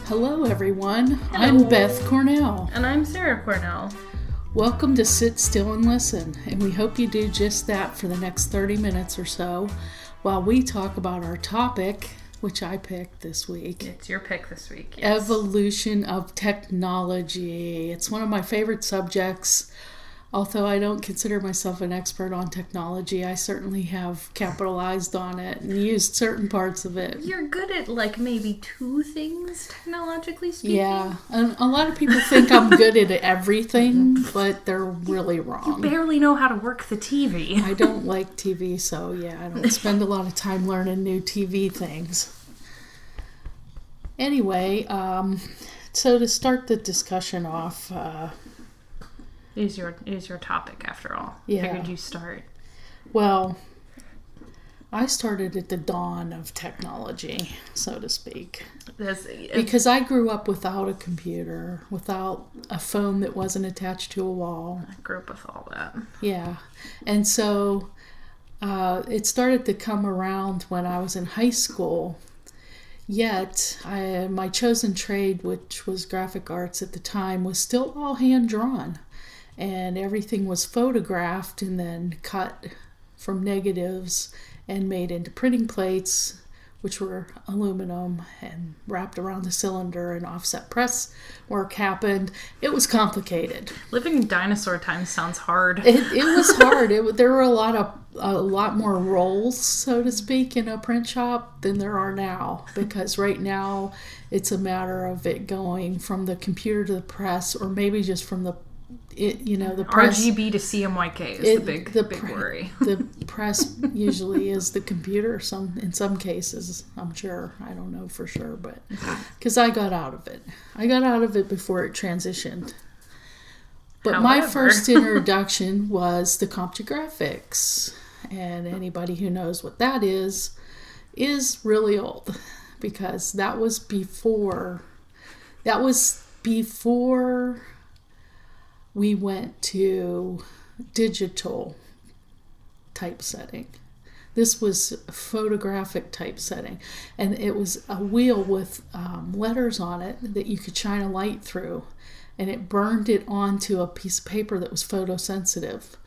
Hello, everyone. Hello. I'm Beth Cornell. And I'm Sarah Cornell. Welcome to Sit Still and Listen, and we hope you do just that for the next 30 minutes or so while we talk about our topic, which I picked this week. It's your pick this week, yes. Evolution of technology. It's one of my favorite subjects. Although I don't consider myself an expert on technology, I certainly have capitalized on it and used certain parts of it. You're good at, maybe two things, technologically speaking. Yeah, and a lot of people think I'm good at everything, but they're really wrong. You barely know how to work the TV. I don't like TV, so yeah, I don't spend a lot of time learning new TV things. Anyway, so to start the discussion off... It is your topic, after all. Yeah. Figured you start. Well, I started at the dawn of technology, so to speak. Because I grew up without a computer, without a phone that wasn't attached to a wall. I grew up with all that. Yeah. And so it started to come around when I was in high school. Yet, my chosen trade, which was graphic arts at the time, was still all hand-drawn. And everything was photographed and then cut from negatives and made into printing plates, which were aluminum, and wrapped around the cylinder, and offset press work happened. It was complicated. Living in dinosaur times sounds hard. It was hard. There were a lot more roles, so to speak, in a print shop than there are now. Because right now, it's a matter of it going from the computer to the press, or maybe just from the press. RGB to CMYK is the big worry. The press usually is the computer. In some cases, I'm sure. I don't know for sure, but because I got out of it. I got out of it before it transitioned. But my first introduction was the CompuGraphics, and anybody who knows what that is really old, because that was before we went to digital typesetting. This was photographic typesetting, and it was a wheel with letters on it that you could shine a light through, and it burned it onto a piece of paper that was photosensitive.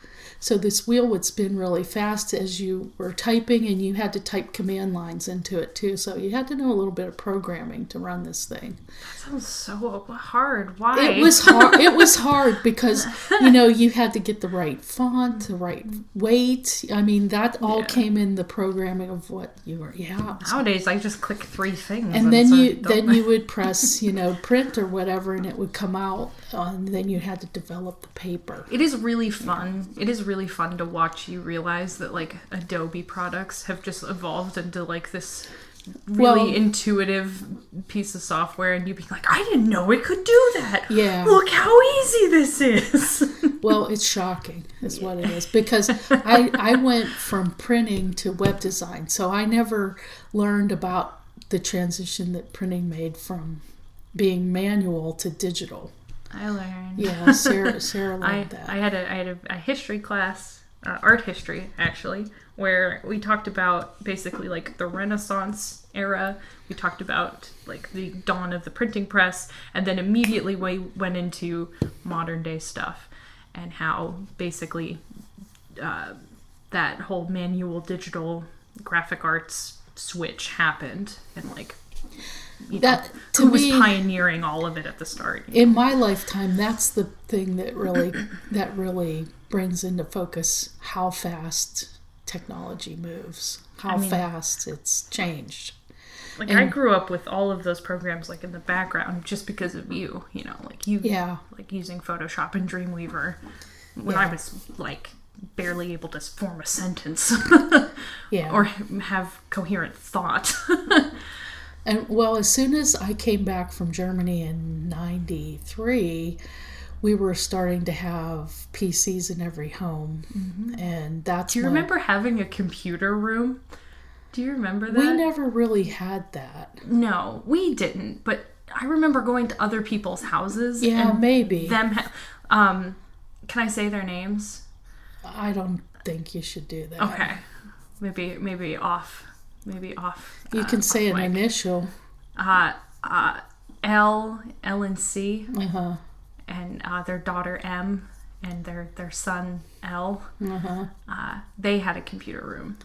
So this wheel would spin really fast as you were typing, and you had to type command lines into it too. So you had to know a little bit of programming to run this thing. That sounds so hard. Why? It was hard. It was hard because, you had to get the right font, the right weight. I mean, that all came in the programming of what you were. Yeah. Nowadays, I just click three things. And then you would press, print or whatever, and it would come out. And then you had to develop the paper. It is really fun. It is really fun to watch you realize that Adobe products have just evolved into this really intuitive piece of software, and you be like, I didn't know it could do that. Yeah. Look how easy this is. Well, it's shocking is what it is, because I went from printing to web design, so I never learned about the transition that printing made from being manual to digital. I learned. Yeah, Sarah learned that. I had a history class, art history actually, where we talked about basically the Renaissance era. We talked about the dawn of the printing press, and then immediately we went into modern day stuff and how basically that whole manual digital graphic arts switch happened, and who was pioneering all of it at the start. In my lifetime, that's the thing that really brings into focus how fast technology moves, how fast it's changed. I grew up with all of those programs in the background just because of you, using Photoshop and Dreamweaver when I was barely able to form a sentence or have coherent thought. And as soon as I came back from Germany in 93, we were starting to have PCs in every home. Mm-hmm. And that's Do you remember having a computer room? Do you remember that? We never really had that. No, we didn't. But I remember going to other people's houses. Yeah, and maybe. Can I say their names? I don't think you should do that. Okay. Maybe off. You can say an initial. L and C, Uh-huh. and their daughter M, and their son L. Uh-huh. They had a computer room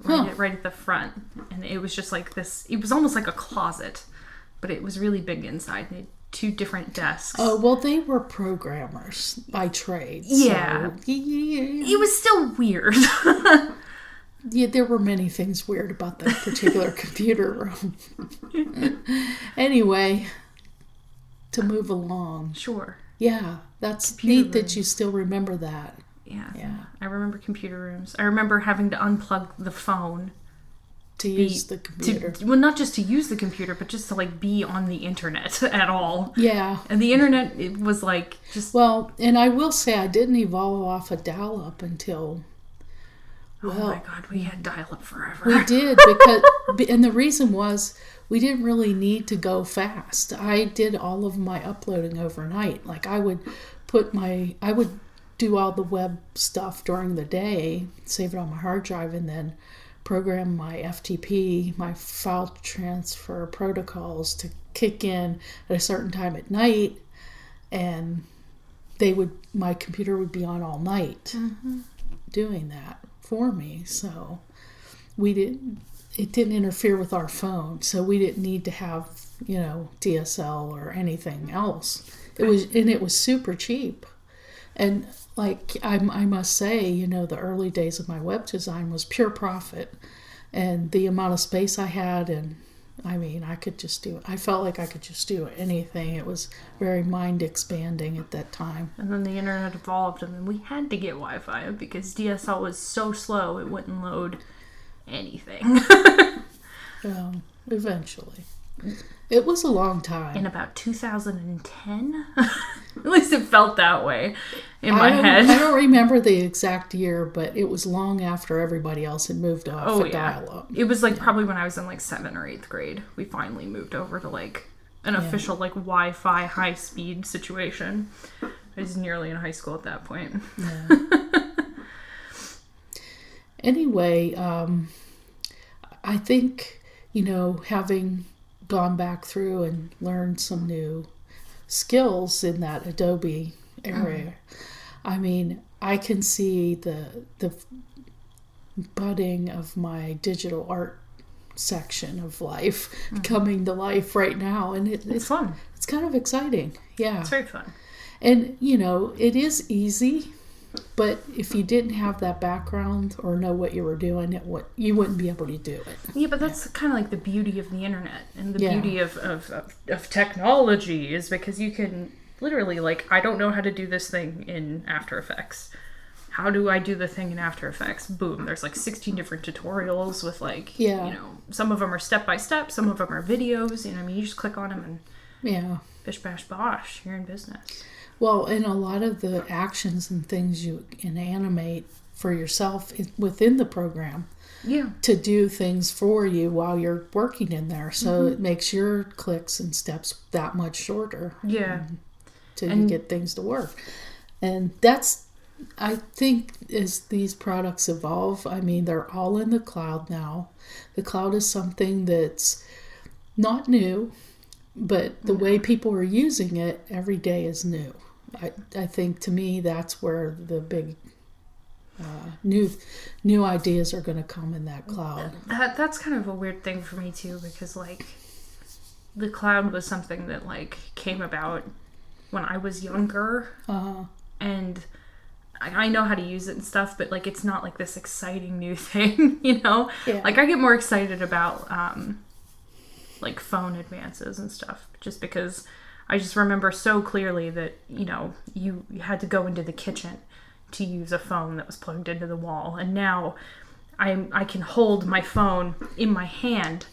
Huh. right at the front, and it was just like this. It was almost like a closet, but it was really big inside. And it had 2 different desks. Oh, well, they were programmers by trade. Yeah. So, yeah. It was still weird. Yeah, there were many things weird about that particular computer room. Anyway, to move along. Sure. Yeah, that's Computer neat that room. you still remember that. Yeah. I remember computer rooms. I remember having to unplug the phone. To use the computer. Well, not just to use the computer, but just to, like, be on the internet at all. Yeah. And the internet, it was, like, just... Well, and I will say I didn't evolve off a dial-up until... Well, oh, my God, we had dial-up forever. we did, because... And the reason was we didn't really need to go fast. I did all of my uploading overnight. Like, I would do all the web stuff during the day, save it on my hard drive, and then program my FTP, my file transfer protocols to kick in at a certain time at night, and my computer would be on all night doing that for me. So it didn't interfere with our phone, so we didn't need to have, DSL or anything else. It was super cheap. And like I must say, the early days of my web design was pure profit, and the amount of space I had, and I could just do it. I felt like I could just do anything. It was very mind expanding at that time. And then the internet evolved, and then we had to get Wi-Fi because DSL was so slow it wouldn't load anything. Eventually. It was a long time. In about 2010? At least it felt that way in my head. I don't remember the exact year, but it was long after everybody else had moved off dial-up. It was probably when I was in 7th or 8th grade. We finally moved over to an official Wi-Fi high-speed situation. I was nearly in high school at that point. Yeah. Anyway, I think, having gone back through and learned some new skills in that Adobe area, I can see the budding of my digital art section of life coming to life right now, and it's fun. It's kind of exciting. Yeah, it's very fun. And it is easy, but if you didn't have that background or know what you were doing, you wouldn't be able to do it. Yeah, but that's kind of the beauty of the internet and the beauty of technology is because you can literally, I don't know how to do this thing in After Effects. How do I do the thing in After Effects? Boom, there's 16 different tutorials with some of them are step-by-step, some of them are videos, you just click on them and bish bash bosh, you're in business. Well, and a lot of the actions and things you can animate for yourself within the program to do things for you while you're working in there. So it makes your clicks and steps that much shorter. Yeah. Till you get things to work. And that's, I think, as these products evolve, they're all in the cloud now. The cloud is something that's not new, but the way people are using it every day is new. I think, to me, that's where the big new ideas are going to come in that cloud. That's kind of a weird thing for me too, because the cloud was something that came about when I was younger, and I know how to use it and stuff, but it's not this exciting new thing, Yeah. I get more excited about phone advances and stuff, just because I just remember so clearly that, you had to go into the kitchen to use a phone that was plugged into the wall. And now I can hold my phone in my hand.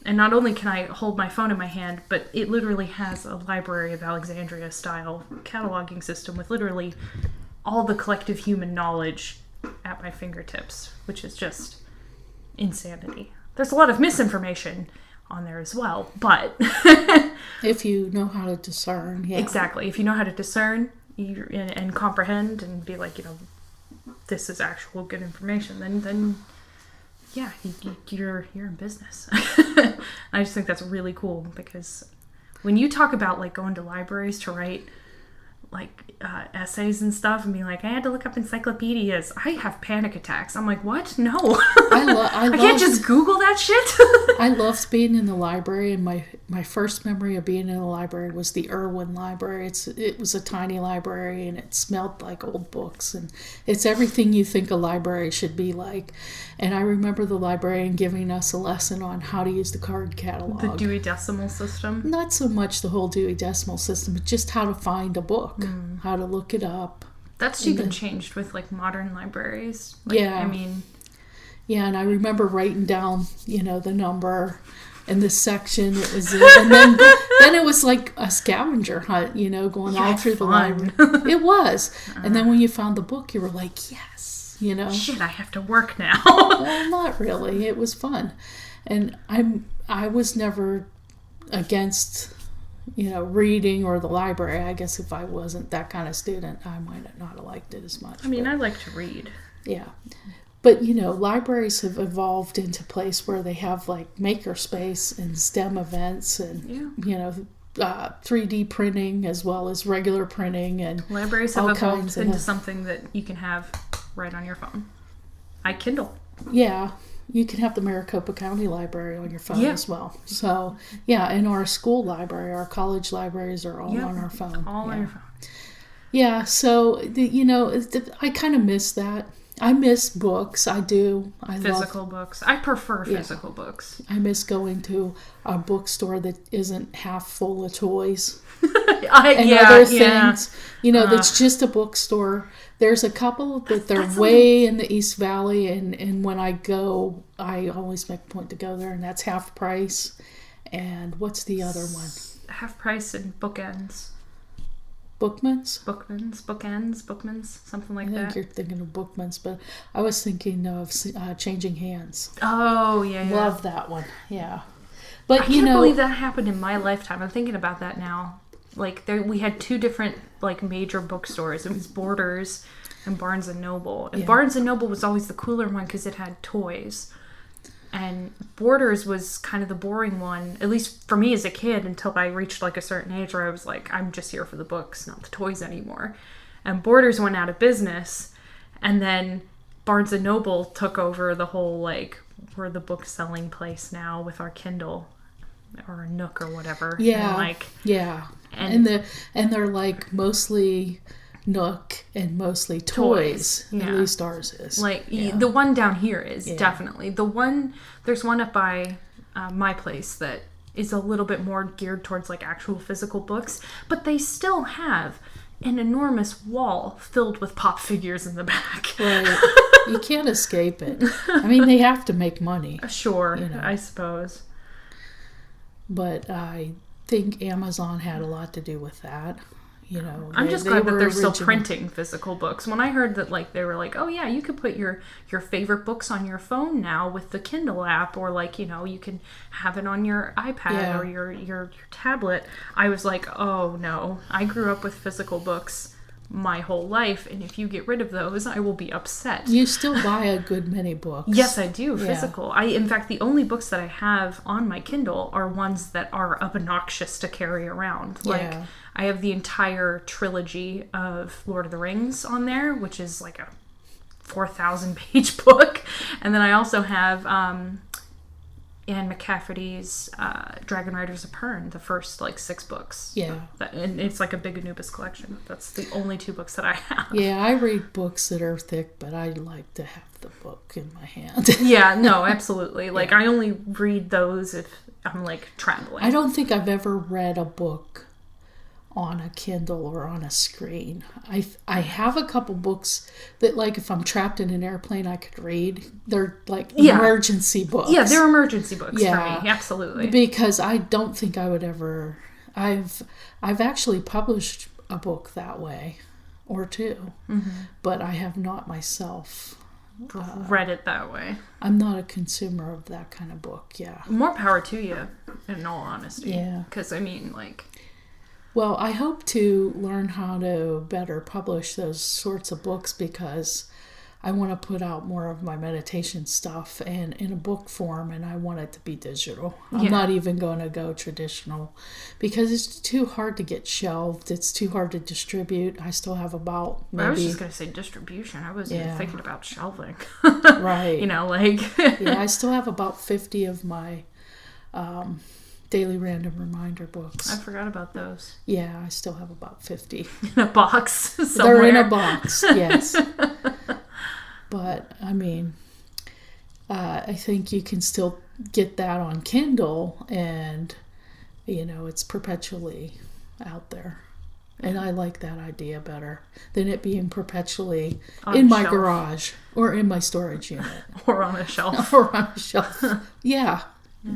And not only can I hold my phone in my hand, but it literally has a Library of Alexandria style cataloging system with literally all the collective human knowledge at my fingertips, which is just insanity. There's a lot of misinformation on there as well, but if you know how to discern, exactly. If you know how to discern and comprehend and be this is actual good information, then you're in business. I just think that's really cool because When you talk about like going to libraries to write like essays and stuff and being like, I had to look up encyclopedias, I have panic attacks. I'm like, what? No. I can't just Google that shit. I loved being in the library, and my first memory of being in the library was the Irwin Library. It was a tiny library, and it smelled like old books, and it's everything you think a library should be like. And I remember the librarian giving us a lesson on how to use the card catalog. The Dewey Decimal System? Not so much the whole Dewey Decimal System, but just how to find a book, how to look it up. That's even changed with like modern libraries. Like, yeah. I mean... Yeah, and I remember writing down, the number and the section it was in. And then it was like a scavenger hunt, going all through the library. It was. And then when you found the book, you were like, yes, Shit, I have to work now. Well, not really. It was fun. And I was never against, reading or the library. I guess if I wasn't that kind of student, I might not have liked it as much. I mean, I like to read. Yeah. But, libraries have evolved into a place where they have, like, makerspace and STEM events and, 3D printing as well as regular printing. And libraries have evolved into something that you can have right on your phone. Kindle. Yeah. You can have the Maricopa County Library on your phone as well. So, and our school library, our college libraries are all on our phone. All on your phone. Yeah, so, I kind of miss that. I miss books. I do. Physical books. I prefer physical books. I miss going to a bookstore that isn't half full of toys other things. That's just a bookstore. There's a couple that they're way in the East Valley, and when I go, I always make a point to go there, and that's Half Price. And what's the other one? Half Price and Bookends. Bookman's, something like that. I think you're thinking of Bookman's, but I was thinking of Changing Hands. Oh, yeah. Love that one, yeah. But I can't believe that happened in my lifetime. I'm thinking about that now. Like, we had two different, like, major bookstores. It was Borders and Barnes & Noble. And Barnes & Noble was always the cooler one because it had toys. And Borders was kind of the boring one, at least for me as a kid, until I reached like a certain age where I was like, I'm just here for the books, not the toys anymore. And Borders went out of business, and then Barnes & Noble took over the whole, like, we're the book selling place now with our Kindle or Nook or whatever. Yeah. And they're like mostly Nook and mostly toys. At least ours is. Like the one down here is definitely there's one up by my place that is a little bit more geared towards like actual physical books, but they still have an enormous wall filled with pop figures in the back. Right. You can't escape it. I mean, they have to make money. Sure, I suppose. But I think Amazon had a lot to do with that. I'm just glad that they're still printing physical books. When I heard that, like, they were like, oh yeah, you could put your favorite books on your phone now with the Kindle app, or like, you can have it on your iPad or your tablet. I was like, oh no, I grew up with physical books my whole life, and if you get rid of those, I will be upset. You still buy a good many books. Yes, I do. Physical. In fact, the only books that I have on my Kindle are ones that are obnoxious to carry around. Like, I have the entire trilogy of Lord of the Rings on there, which is like a 4,000 page book. And then I also have Anne McCafferty's Dragon Riders of Pern, the first like 6 books. Yeah. And it's like a big Anubis collection. That's the only 2 books that I have. Yeah, I read books that are thick, but I like to have the book in my hand. Yeah, no, absolutely. Like, I only read those if I'm like traveling. I don't think I've ever read a book on a Kindle or on a screen. I have a couple books that, like, if I'm trapped in an airplane, I could read. They're like emergency books. Yeah, they're emergency books for me. Absolutely. Because I don't think I would ever. I've actually published a book that way, or 2, but I have not myself read it that way. I'm not a consumer of that kind of book. Yeah. More power to you, in all honesty. Yeah. Because I mean, like. Well, I hope to learn how to better publish those sorts of books, because I want to put out more of my meditation stuff and in a book form, and I want it to be digital. I'm not even going to go traditional because it's too hard to get shelved. It's too hard to distribute. I still have about maybe... I was just going to say distribution. I wasn't even thinking about shelving. Right. You know, like... Yeah, I still have about 50 of my daily random reminder books. I forgot about those. Yeah, I still have about 50. In a box somewhere. They're in a box, yes. But, I mean, I think you can still get that on Kindle, and, you know, it's perpetually out there. And I like that idea better than it being perpetually in my garage or in my storage unit. Or on a shelf. Or on a shelf. Yeah.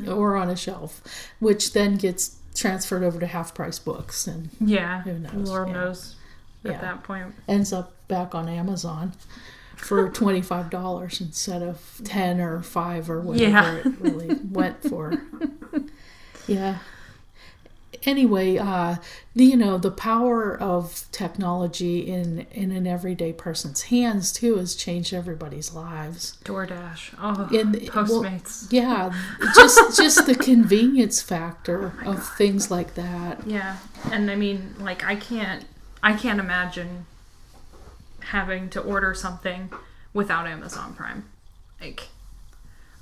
Or on a shelf, which then gets transferred over to half-price books. And who knows? Lord knows at that point. Ends up back on Amazon for $25 instead of 10 or 5 or whatever it really went for. Yeah. Anyway, you know, the power of technology in an everyday person's hands too has changed everybody's lives. DoorDash, Postmates. Well, yeah, just the convenience factor of things like that. Yeah, and I mean, like I can't imagine having to order something without Amazon Prime. Like,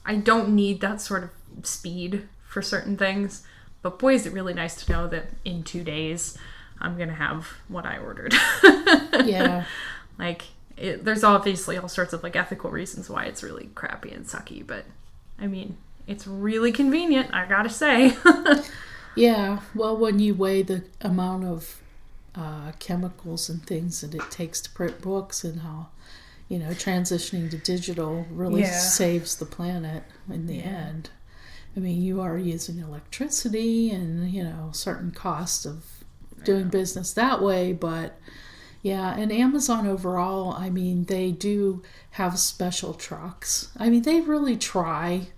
I don't need that sort of speed for certain things, but boy, is it really nice to know that in 2 days I'm gonna have what I ordered. Yeah. Like, there's obviously all sorts of like ethical reasons why it's really crappy and sucky, but I mean, it's really convenient, I gotta say. Yeah, well, when you weigh the amount of chemicals and things that it takes to print books and how, you know, transitioning to digital really saves the planet in the end. I mean, you are using electricity and, you know, certain costs of doing business that way, but yeah, and Amazon overall, I mean, they do have special trucks. I mean, they really try.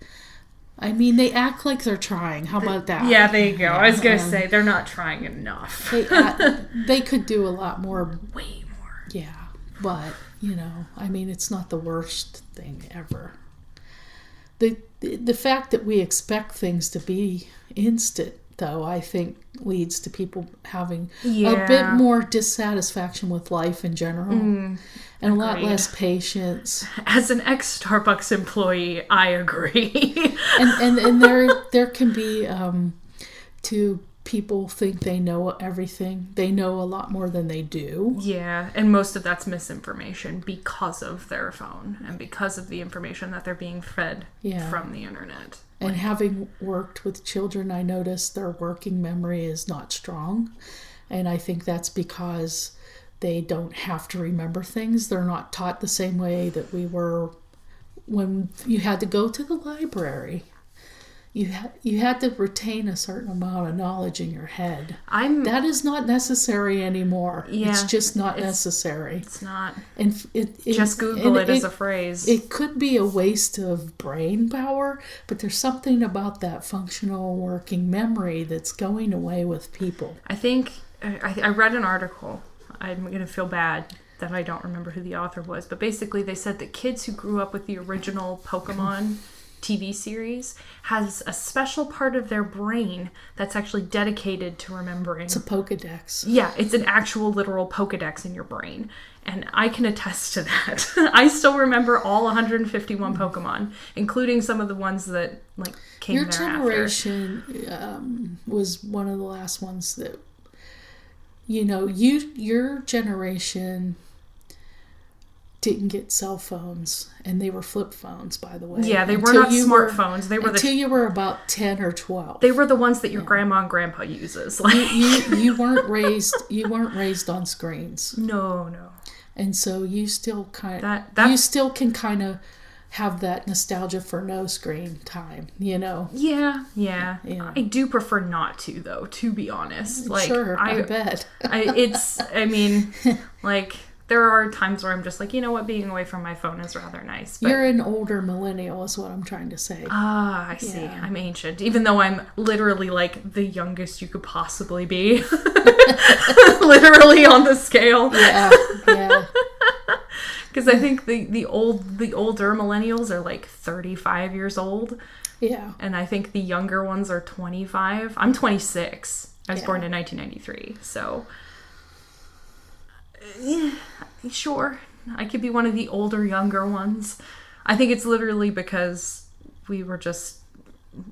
I mean, they act like they're trying. How about that? Yeah, there you go. I was going to say, they're not trying enough. They could do a lot more. Way more. Yeah, but, you know, I mean, it's not the worst thing ever. The fact that we expect things to be instant, though, I think leads to people having a bit more dissatisfaction with life in general. And a lot less patience. As an ex-Starbucks employee, I agree. and there can be to people think they know everything. They know a lot more than they do. Yeah, and most of that's misinformation because of their phone and because of the information that they're being fed from the internet. And having worked with children, I noticed their working memory is not strong. And I think that's because they don't have to remember things. They're not taught the same way that we were when you had to go to the library. You had to retain a certain amount of knowledge in your head. That is not necessary anymore. Yeah, it's just not necessary. It's not. And just Google it as a phrase. It could be a waste of brain power, but there's something about that functional working memory that's going away with people. I think I read an article. I'm going to feel bad that I don't remember who the author was, but basically they said that kids who grew up with the original Pokemon TV series has a special part of their brain that's actually dedicated to remembering. It's a Pokedex. Yeah, it's an actual literal Pokedex in your brain. And I can attest to that. I still remember all 151 Pokemon, including some of the ones that like came Your thereafter. generation was one of the last ones that, you know, your generation didn't get cell phones, and they were flip phones, by the way. Yeah, they were not smartphones. They were until you were about 10 or 12. They were the ones that your grandma and grandpa uses. Like you weren't raised on screens. No. And so you still you still can kind of have that nostalgia for no screen time, you know. Yeah. I do prefer not to, though, to be honest. Like, sure, I bet. There are times where I'm just like, you know what, being away from my phone is rather nice. But... You're an older millennial is what I'm trying to say. Ah, I see. Yeah. I'm ancient. Even though I'm literally like the youngest you could possibly be. Literally on the scale. Yeah. Because I think the older millennials are like 35 years old. Yeah. And I think the younger ones are 25. I'm 26. I was born in 1993. So, yeah, sure. I could be one of the older, younger ones. I think it's literally because we were just,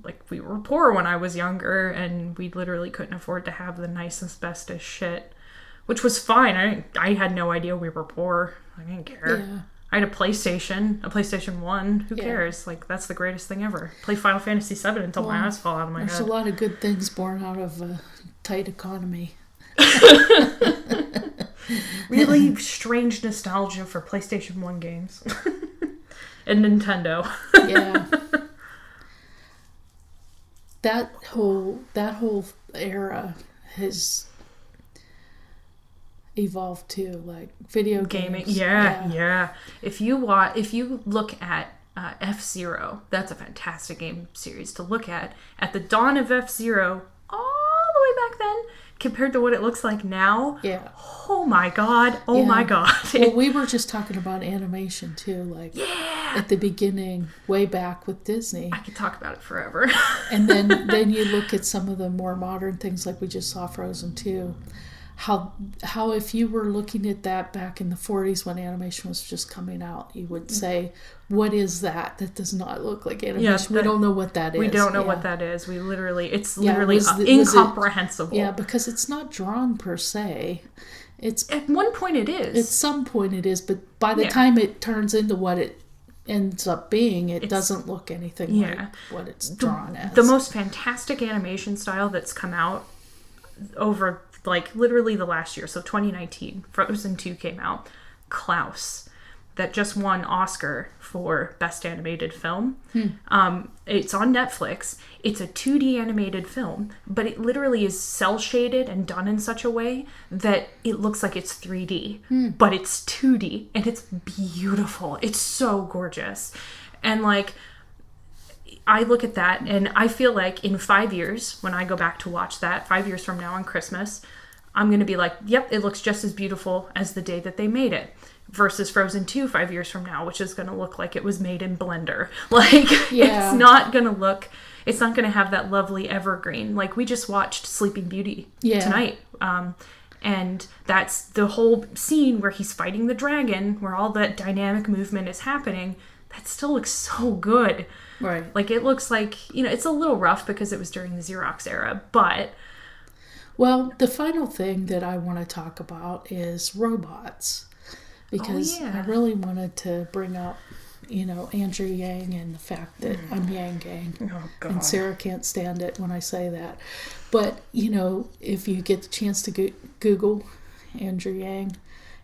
like, we were poor when I was younger, and we literally couldn't afford to have the nicest, bestest shit, which was fine. I had no idea we were poor. I didn't care. Yeah. I had a PlayStation 1. Who cares? Like, that's the greatest thing ever. Play Final Fantasy 7 until my eyes fall out of my head. There's a lot of good things born out of a tight economy. Really strange nostalgia for PlayStation 1 games. And Nintendo. Yeah. That whole era has evolved too, like video gaming. games. Yeah. If you look at F-Zero, that's a fantastic game series to look at. At the dawn of F-Zero, all the way back then, compared to what it looks like now. Yeah. Oh my god. My god. Well, we were just talking about animation too, like at the beginning, way back with Disney. I could talk about it forever. And then you look at some of the more modern things, like we just saw Frozen 2. How if you were looking at that back in the 40s when animation was just coming out, you would say, what is that? That does not look like animation. We don't know what that is. We don't know what that is. It's literally incomprehensible. Because it's not drawn per se. It's at one point it is. At some point it is, but by the time it turns into what it ends up being, it doesn't look anything like what it's drawn as. The most fantastic animation style that's come out over, like, literally the last year, so 2019, Frozen 2 came out. Klaus, that just won Oscar for Best Animated Film. It's on Netflix. It's a 2D animated film, but it literally is cel-shaded and done in such a way that it looks like it's 3D, but it's 2D, and it's beautiful. It's so gorgeous. And, like, I look at that and I feel like in 5 years, when I go back to watch that, 5 years from now on Christmas, I'm going to be like, yep, it looks just as beautiful as the day that they made it. Versus Frozen 2 5 years from now, which is going to look like it was made in Blender. Like, it's not going to have that lovely evergreen. Like, we just watched Sleeping Beauty tonight. And that's the whole scene where he's fighting the dragon, where all that dynamic movement is happening. That still looks so good. Right. Like, it looks like, it's a little rough because it was during the Xerox era, but... Well, the final thing that I want to talk about is robots. Because I really wanted to bring up, Andrew Yang and the fact that I'm Yang Gang. Oh, God. And Sarah can't stand it when I say that. But, if you get the chance to Google Andrew Yang,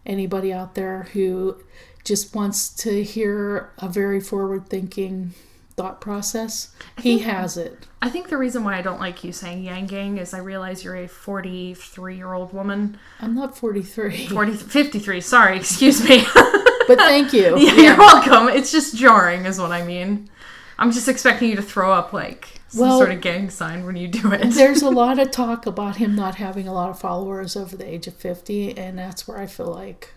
anybody out there who just wants to hear a very forward-thinking thought process, he has it. I think the reason why I don't like you saying Yang Gang is I realize you're a 43-year-old woman. I'm not 43. 53, sorry, excuse me. But thank you. You're welcome. It's just jarring is what I mean. I'm just expecting you to throw up like some sort of gang sign when you do it. There's a lot of talk about him not having a lot of followers over the age of 50, and that's where I feel like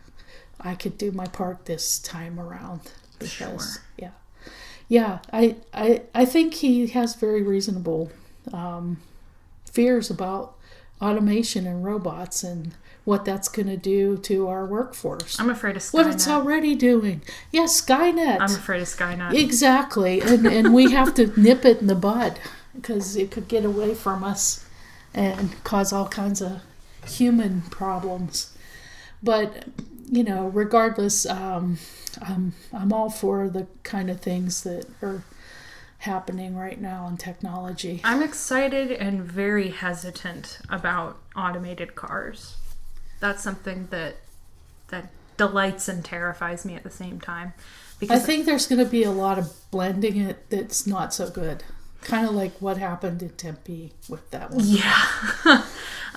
I could do my part this time around. Because, Yeah, I think he has very reasonable fears about automation and robots and what that's going to do to our workforce. I'm afraid of Skynet. What it's already doing. Yes, Skynet. I'm afraid of Skynet. Exactly. And we have to nip it in the bud because it could get away from us and cause all kinds of human problems. But, regardless, I'm all for the kind of things that are happening right now in technology. I'm excited and very hesitant about automated cars. That's something that delights and terrifies me at the same time. Because I think there's going to be a lot of blending it that's not so good. Kind of like what happened in Tempe with that one. Yeah.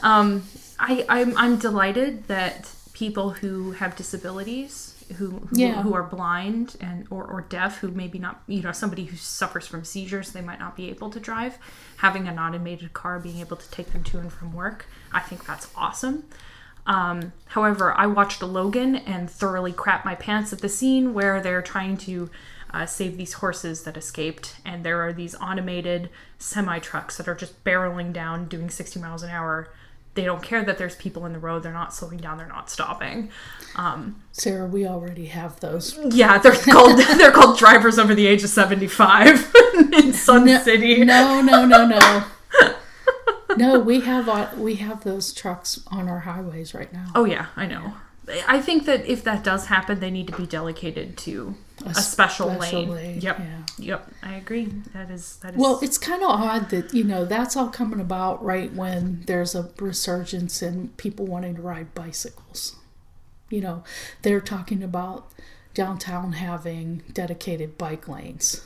I'm delighted that people who have disabilities, who are blind and or deaf, who maybe not, somebody who suffers from seizures, they might not be able to drive, having an automated car being able to take them to and from work, I think that's awesome. However, I watched Logan and thoroughly crapped my pants at the scene where they're trying to save these horses that escaped, and there are these automated semi-trucks that are just barreling down doing 60 miles an hour. They don't care that there's people in the road. They're not slowing down. They're not stopping. Sarah, we already have those. Yeah, they're called drivers over the age of 75 in Sun City. No. No, we have those trucks on our highways right now. Oh yeah, I know. I think that if that does happen, they need to be delegated to a special lane. Yep. Yeah. Yep. I agree. That is. Well, it's kind of odd that, that's all coming about right when there's a resurgence in people wanting to ride bicycles. They're talking about downtown having dedicated bike lanes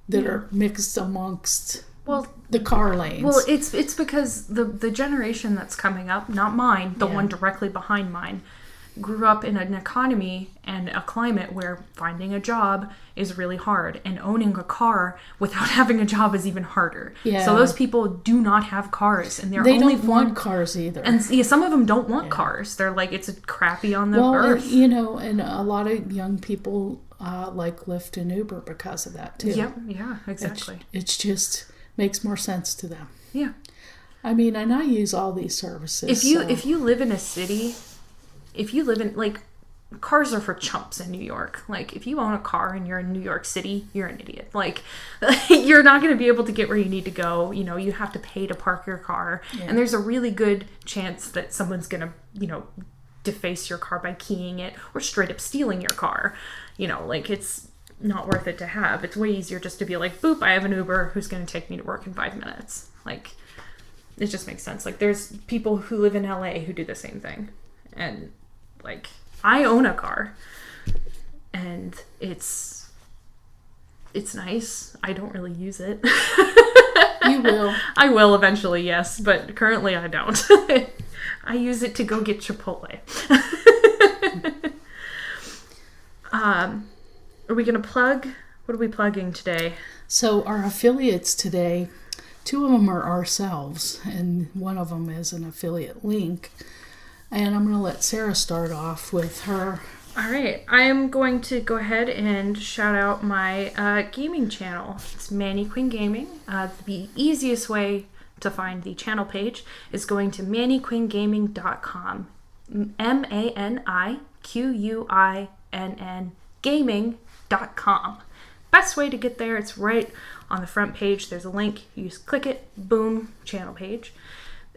that are mixed amongst the car lanes. Well, it's because the generation that's coming up, not mine, the one directly behind mine, grew up in an economy and a climate where finding a job is really hard, and owning a car without having a job is even harder. Yeah. So those people do not have cars, and they don't want cars either. And some of them don't want cars. They're like, it's crappy on the earth. And a lot of young people like Lyft and Uber because of that too. Yep. Yeah. Exactly. It's just makes more sense to them. Yeah. I mean, and I use all these services. If you live in a city. If you live in, cars are for chumps in New York. If you own a car and you're in New York City, you're an idiot. You're not going to be able to get where you need to go. You have to pay to park your car. Yeah. And there's a really good chance that someone's going to, deface your car by keying it or straight up stealing your car. It's not worth it to have. It's way easier just to be like, boop, I have an Uber who's going to take me to work in 5 minutes. It just makes sense. There's people who live in LA who do the same thing. And I own a car, and it's nice. I don't really use it. You will. I will eventually, yes, but currently I don't. I use it to go get Chipotle. Are we going to plug? What are we plugging today? So our affiliates today, 2 of them are ourselves, and one of them is an affiliate link. And I'm going to let Sarah start off with her. All right. I am going to go ahead and shout out my gaming channel. It's Manny Quinn Gaming. The easiest way to find the channel page is going to mannyquinngaming.com. MANIQUINN gaming.com. Best way to get there. It's right on the front page. There's a link. You just click it. Boom. Channel page.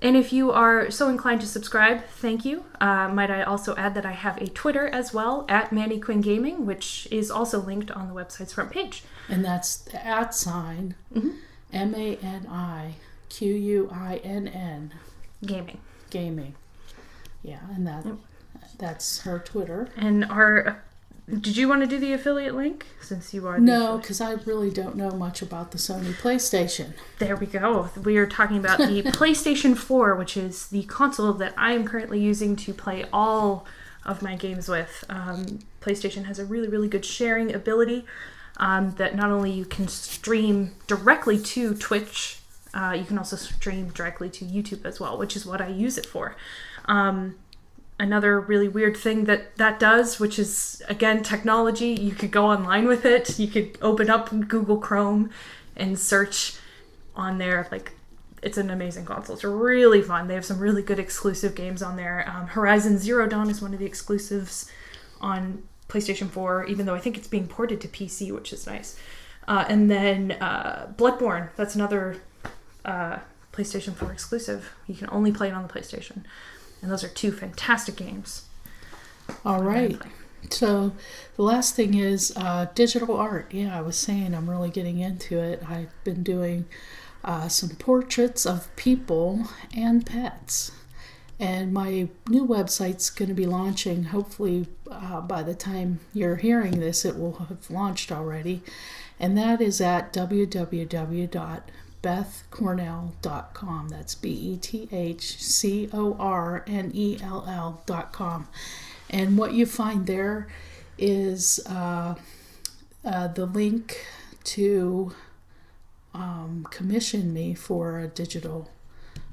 And if you are so inclined to subscribe, thank you. Might I also add that I have a Twitter as well, at Manny Quinn Gaming, which is also linked on the website's front page. And that's the @ MANIQUINN. Gaming. Yeah, and that's her Twitter. And did you want to do the affiliate link since you are No, because I really don't know much about the Sony PlayStation. There we go. We are talking about the PlayStation 4, which is the console that I am currently using to play all of my games with. PlayStation has a really, really good sharing ability that not only you can stream directly to Twitch, you can also stream directly to YouTube as well, which is what I use it for. Another really weird thing that does, which is, again, technology, you could go online with it. You could open up Google Chrome and search on there. It's an amazing console. It's really fun. They have some really good exclusive games on there. Horizon Zero Dawn is one of the exclusives on PlayStation 4, even though I think it's being ported to PC, which is nice. And then Bloodborne, that's another PlayStation 4 exclusive. You can only play it on the PlayStation. And those are 2 fantastic games. All right. So the last thing is digital art. Yeah, I was saying I'm really getting into it. I've been doing some portraits of people and pets. And my new website's going to be launching. Hopefully by the time you're hearing this, it will have launched already. And that is at www.bethcornell.com. That's BETHCORNELL.com. And what you find there is the link to commission me for a digital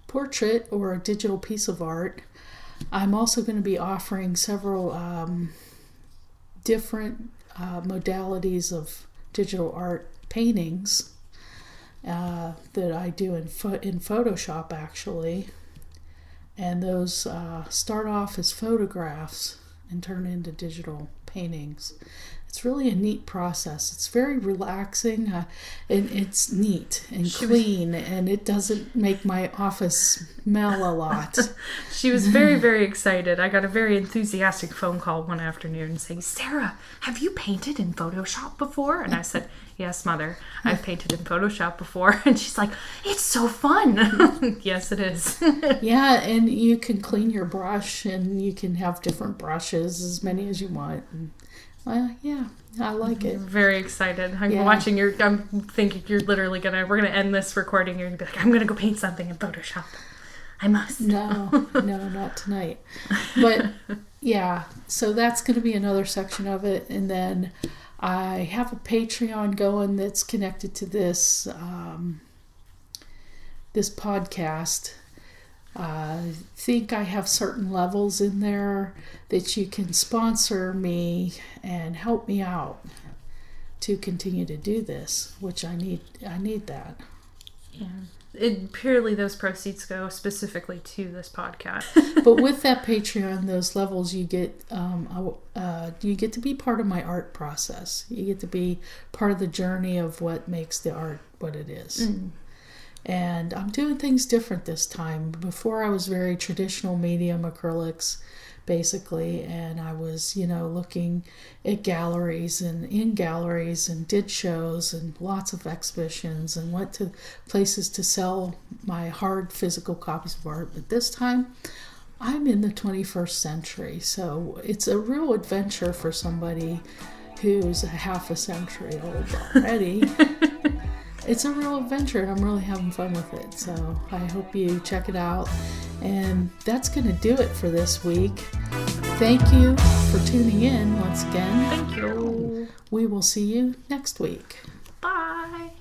portrait or a digital piece of art. I'm also going to be offering several different modalities of digital art paintings that I do in Photoshop, actually. And those start off as photographs and turn into digital paintings. It's really a neat process. It's very relaxing, and it's neat and clean, and it doesn't make my office smell a lot. She was very, very excited. I got a very enthusiastic phone call one afternoon saying, "Sarah, have you painted in Photoshop before?" And I said, "Yes, Mother, I've painted in Photoshop before." And she's like, "It's so fun." Yes, it is. Yeah, and you can clean your brush, and you can have different brushes, as many as you want. And, yeah, I like it. Very excited. I'm thinking you're literally we're gonna end this recording. You're gonna be like, "I'm gonna go paint something in Photoshop. I must." No, not tonight. But yeah, so that's gonna be another section of it. And then I have a Patreon going that's connected to this this podcast. I think I have certain levels in there that you can sponsor me and help me out to continue to do this, which I need that. Yeah. Purely those proceeds go specifically to this podcast. But with that Patreon, those levels, you get to be part of my art process. You get to be part of the journey of what makes the art what it is. And I'm doing things different this time. Before, I was very traditional medium acrylics, basically, and I was, looking at galleries and in galleries and did shows and lots of exhibitions and went to places to sell my hard physical copies of art. But this time, I'm in the 21st century, so it's a real adventure for somebody who's half a century old already. It's a real adventure, and I'm really having fun with it. So I hope you check it out. And that's going to do it for this week. Thank you for tuning in once again. Thank you. We will see you next week. Bye.